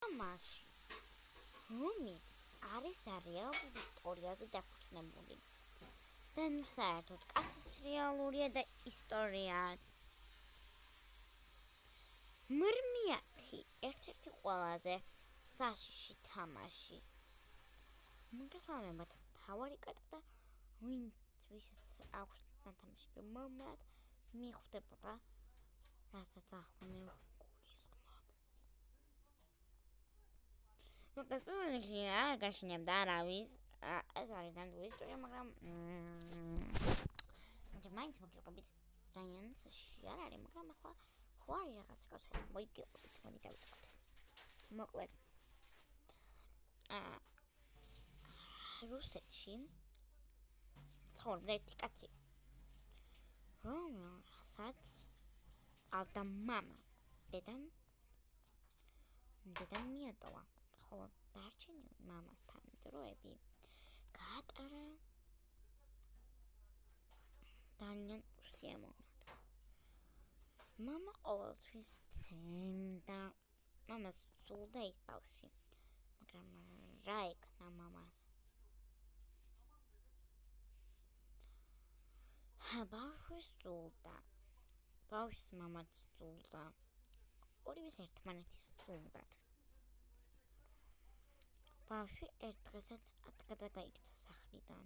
ამაში რომიც არის რეალური ისტორიაზე დაფუძნებული და ნუ საერთოდ კაციც რეალურია და ისტორიაც. მრმიათი ერთ-ერთი ყველაზე საშიში თამაში. მოგესალმებათ, თავარი კატა და ვისაც აქვს ნათამაშები მრმიათ მიხვდებოდა, რასაც ახლა მე გულისხმობ. მოკლედ პირველში არ გაშინებდა არავის, ეს არის ნამდვილი ისტორია, მაგრამ მაინც მოგიყვებით რაიანს არ არის, მაგრამ ახლა ხო არის რაღაცა კაცო, მოგიყვებით, მოდი დავიწყოთ. მოკლედ რუსეთში ცხოვრობდა ერთი კაცი, რომელსაც ავდა მამა, დედამ მიატოვა, ხოლო დარჩენილი მამასთან დროები გაატარა ძალიან უსიამოვნად. მამა ყოველთვის ცემდა, მამას სძულდა ის ბავშვი, მაგრამ რა ეკნა მამას? ბავშვი სძულდა, ბავშვს მამაც სძულდა, ორივეს ერთმანეთის სძულდათ. ბავშვი ერთ დღესაც გადაგაიქცა სახლიდან.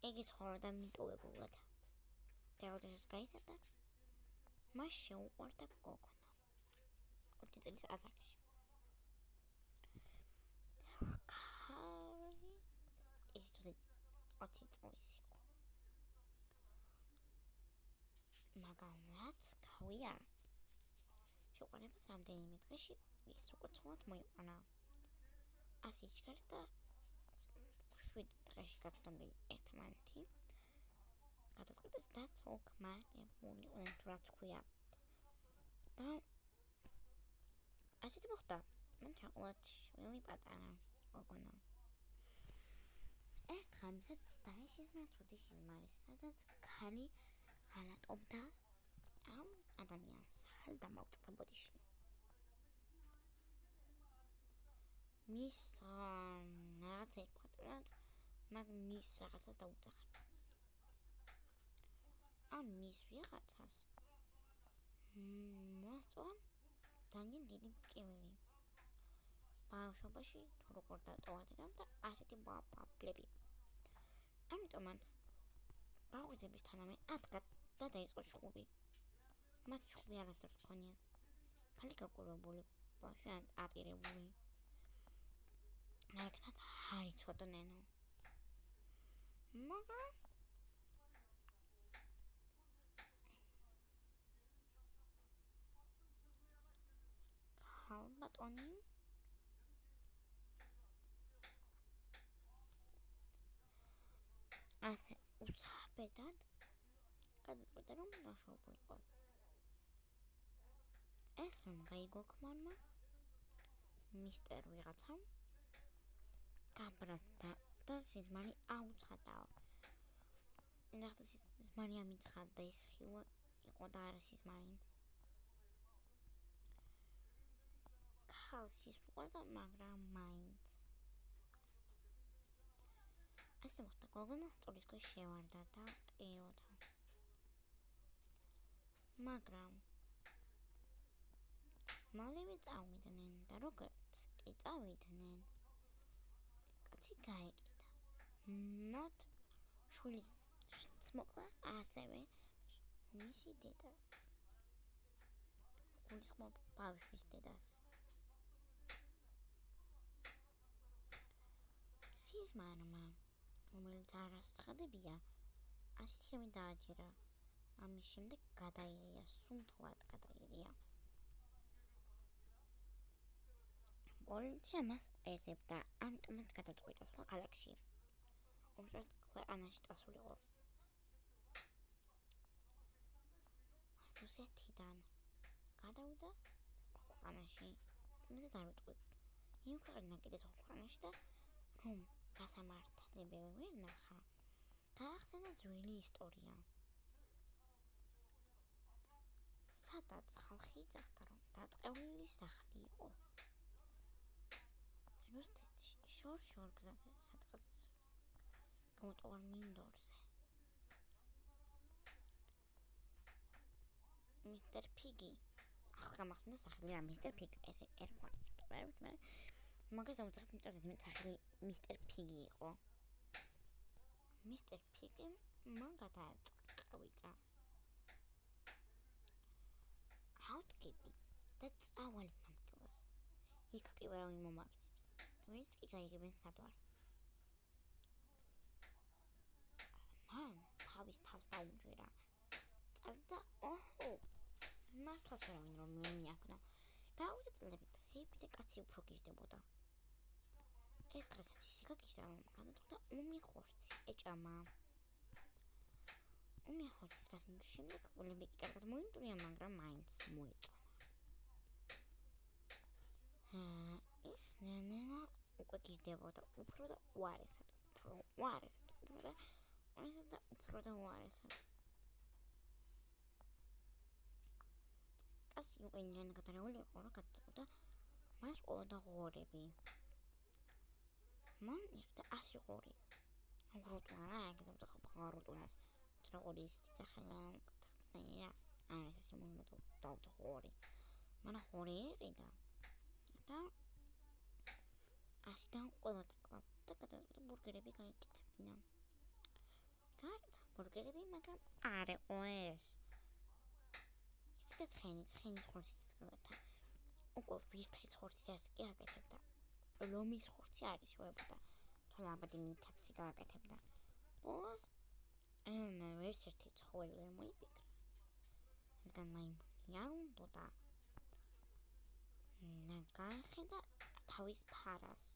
იგი ცხოვრობდა მიტოვებულად. როდესაც გაიზარდა, მას შეუყვარდა გოგონა 20 წლის ასაკში. ქალი ის 20 წლის იყო. მაგრამ რაც გავია, შეყვარებას რამდენიმე დღეში ის უკვე ცოლად მოიყვანა. ასე იჩქარეს და 7 დღეში გაცნობილი ერთმანეთი გადაწყვიტეს და ცოლ-ქმარებულიყვნენ, თუ რაც ქვია. და ასეც მოხდა. მან ჩაყოლათ შვილი პატარა გოგონა. ერთ ღამესაც დაისიზმრა ცუდი სიზმარი, სადაც ქალი ღალატობდა ამ ადამიანს ახალ დამაუწყებოდიში. მის რაღაცა ერკვატრად, მაგრამ მის რაღაცას დაუძახა. ამ მის ვიღაცას მოსწვა ძალიან დიდი მტკივილი. ბავშვობაში თუ როგორ დატოვა დედამ და ასეთი ბაბლები. ამიტომაც ბავშვებისთანავე ადგა და დაიწყო ჩხუბი. მათ ჩხუბი არასდროს ჰქონიათ. ქალი გაკურებული, ბავშვი ატირებული. რაიქნათ არ იცოდნენ. მაგრამ ქალბატონი ასე უსაბედად გადაწყვიტა, რომ დაშვებულიყო. ეს რომ გაიგო ქმარმა, მისტერ ვიღაცამ გაბრაზდა და სიზმარი აუცხადაო. ნახდა სიზმარი ამიცხადა და ის ხილვა იყო და არა სიზმარი. ქალს ისუყვარდა, მაგრამ მაინც. ასე მოხდა, გოგონა სტოლის ქვეშ შევარდა და ტიროდა. მაგრამ მალევე წავიდნენ და როგორც კი წავიდნენ, კაცი გაეკიდა. მათ შვილიც მოკლა, ასევე მისი დედას. გულისხმობ ბავშვის დედას. სიზმარმა, რომელიც არასცხადებია, ასეთი რამე დააჯერა. ამის შემდეგ გადაირია, სუნთლად გადაირია. პოლიცია მას ეძებდა, ამიტომაც გადაწყვიტა სხვა ქალაქში, უმჯერად ქვეყანაში წასულიყო. რუსეთიდან გადავიდა ქვეყანაში, რომელსაც არ ვიტყვი. იმქვეყნა კიდე სხვა ქვეყანაში და რომ გასამართლებელი ვერ ნახა, გაახსენა ძველი ისტორია. სადაც ხალხი იძახდა, რომ დაწყეული სახლი იყო რუსეთში, შორ გზაზე, სადღაც გამოტოვარ მინდორზე. მისტერ ფიგი, ახლა გამახსენდა სახელი რა, მისტერ ფიგი, ესე ერქვა. მაგას დავუძახებ, იმიტომ რომ სახელი მისტერ ფიგი იყო. მისტერ ფიგი მან გადააწყვიტა. ავდგები და წავალ მანქანას. იქ კი ვერავინ მომაგნებს. ვინც კი გაიგებენ სად ვარ. მან თავის თავს დაუჯერა. წავიდა, მართლაც ვერავინ რომ მიაქნა. გავიდა წლებით, ხეები და კაცი უფრო გიждდებოდა. ეს დღესაც ისე გაგიჟდა, რომ განადგურდა ომი ხორცი ეჭამა. ომი ხორცის გასაგებად შემდეგ ყველები კი კარგად მოიმტვრია, მაგრამ მაინც მოეწონა. ის ნენა უკვე გიждდებოდა უფრო და უარესად. კაცი უკვე ნენა გადარეული იყო, რომ გადაწყვიტა მას ყოლოდა ღორები. მან იხდა 100 ღორი. ღოროტულა რა, ეგრე ღოროტულას. თუ ღორი ისეთი სახელია, თახცნია, არა ეს სიმონო დავწ ღორი. მან ღორი იყიდა და 100-დან ყოლოდა კლავ და გადაწყვიტა ბურგერები გაიკეთებინა. ბურგერები, მაგრამ არ იყო ეს. იქ ცხენის ხორციც გაგათა. უკვე ვირთხის ხორცის კი აკეთებდა. ლომის ხორცი არ ისვებოდა. თვალაბადი მითაცი გააკეთებდა. ბოლოს ერთ-ერთი ცხოველი ვერ მოიფიქრა. რადგან მაიმუნი არ უნდოდა. გაახედა თავის ფარას.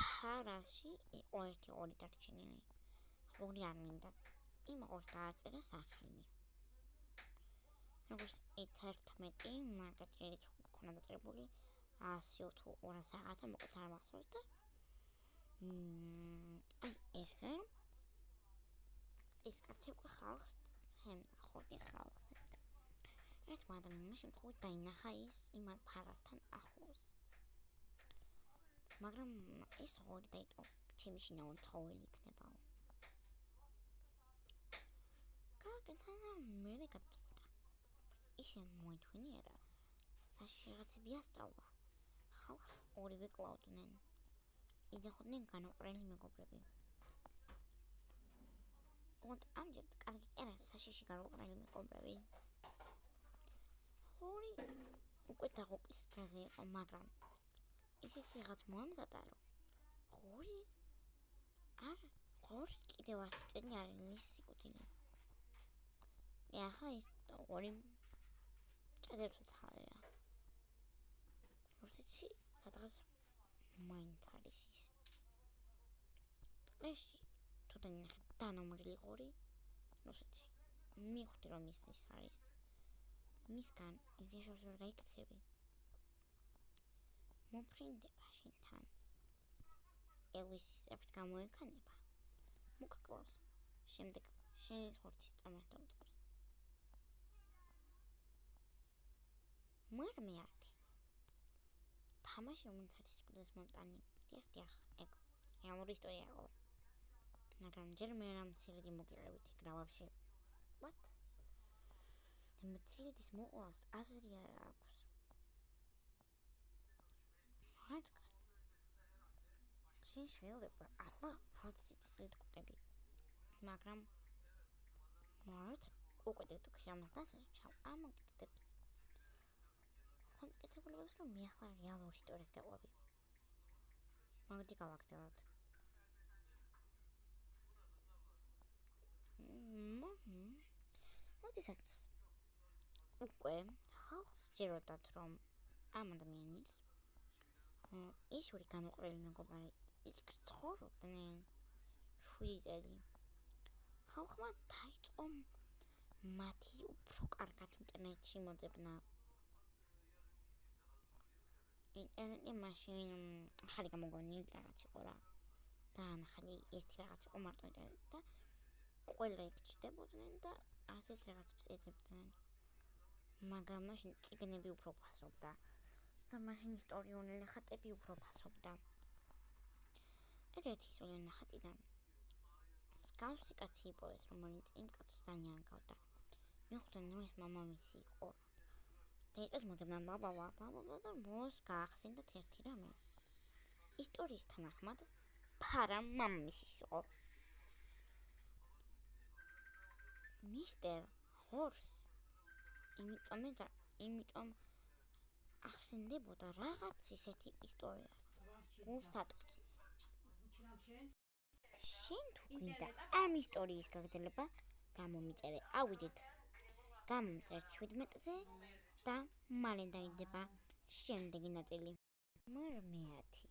ფარაში იყო ერთი ორი დარჩენილი. ორი არ მინდა. იმ ორს დააწერა სახელი. როგორც 11 მარკეტერით ქონა დაწერებული 100 თუ 200 რაღაცა მოკლედ არ მახსოვს და ესე ეს კაცი უკვე ხალხს ცემდა, ხოდი ხალხს ცემდა. ერთმა ადამიანმა შემთხვევით დაინახა ის იმ ფარასთან ახლოს. მაგრამ ეს ორი დაიტო ჩემიშინა ორი ცხოველი იქნებაო. გაგეთანა მერე გადაწყვიტა. ისე მოითვინიერა, საშიში რაღაცები ასწავლა. ხალხს ორივე კლავდნენ. იძახოდნენ განუყრელი მეგობრები. ოღონდ ამჯერად კარგი არა საშიში განუყრელი მეგობრები. ხორი უკვე დაღუპვის გაზე იყო, მაგრამ ისიც რაღაც მოამზადა, რომ ხორს კიდევ 100 წელი არ ელის სიკვდილი. ახლა ის ორი ჭადერთო ხალია. რუსეთში სადღაც მაინც არის ის. წლებში თუ დაინახეთ დანომრილი ღორი რუსეთში, მიხვდი რომ ის არის. მისგან იზიაშორს ვერ გაიქცევი. მოფრინდება შენთან. ელვისის ეფრით გამოექანება. მოგკლავს. შემდეგ შენის ხორცის წამას დაუწყებს. მერმე არქი. თამაში რომელიც არის სიკვდილის მომტანი. დიახ, ეგ რეალური ისტორია იყო. მაგრამ ჯერ მე რა მცირედი მოგიყევით იქ რა ვაფშე. What? მცირედის მოყოლას აზრი არ აქვს. რადგან შენ შველება ახლა პროცესით კვდები. მაგრამ მართ უკვე დეტოქშამას ჩავ ამოგდებს. კონკრეტებულებს რომ მე ახლა რეალურ ისტორიას გაყვები. მაგდი გავაგრძელოთ. მოდისაც უკვე ხალხს ჯეროდათ რომ ამ ადამიანის ისური განუყრელი მეგობარი იქ ცხოვრობდნენ 7 წელი. ხალხმა დაიწყო მათი უფრო კარგად ინტერნეტში მოძებნა. ინტერნეტი მაშინ ახალი გამოგონილი რაღაც იყო რა. და ახალი ერთი რაღაც იყო მარტო ინტერნეტი და ყველა იქ ჩდებოდნენ და ასეთ რაღაცებს ეძებდნენ. მაგრამ მაშინ წიგნები უფრო ფასობდა და მაშინ ისტორიული ნახატები უფრო ფასობდა. ერთ-ერთი ისტორიული ნახატიდან მსგავსი კაცი იპოვეს, რომელიც იმ კაცს ძალიან ჰგავდა. მიხვდნენ, რომ ეს მამამისი იყო. დაიწყეს მოძებნა და ბოლოს გაახსენდათ ერთი რამე. ისტორიის თანახმად ფარა მამამისის იყო. მისტერ ჰორს იმიტომ ახსენდებოდა რაღაც ისეთი ისტორია გულსატკი. შენ თუ გინდა ამ ისტორიის გაგრძელება, გამომიწერე, ავიდეთ გამომწერ 17-ზე და მალე დაიდება შემდეგი ნაწილი. 10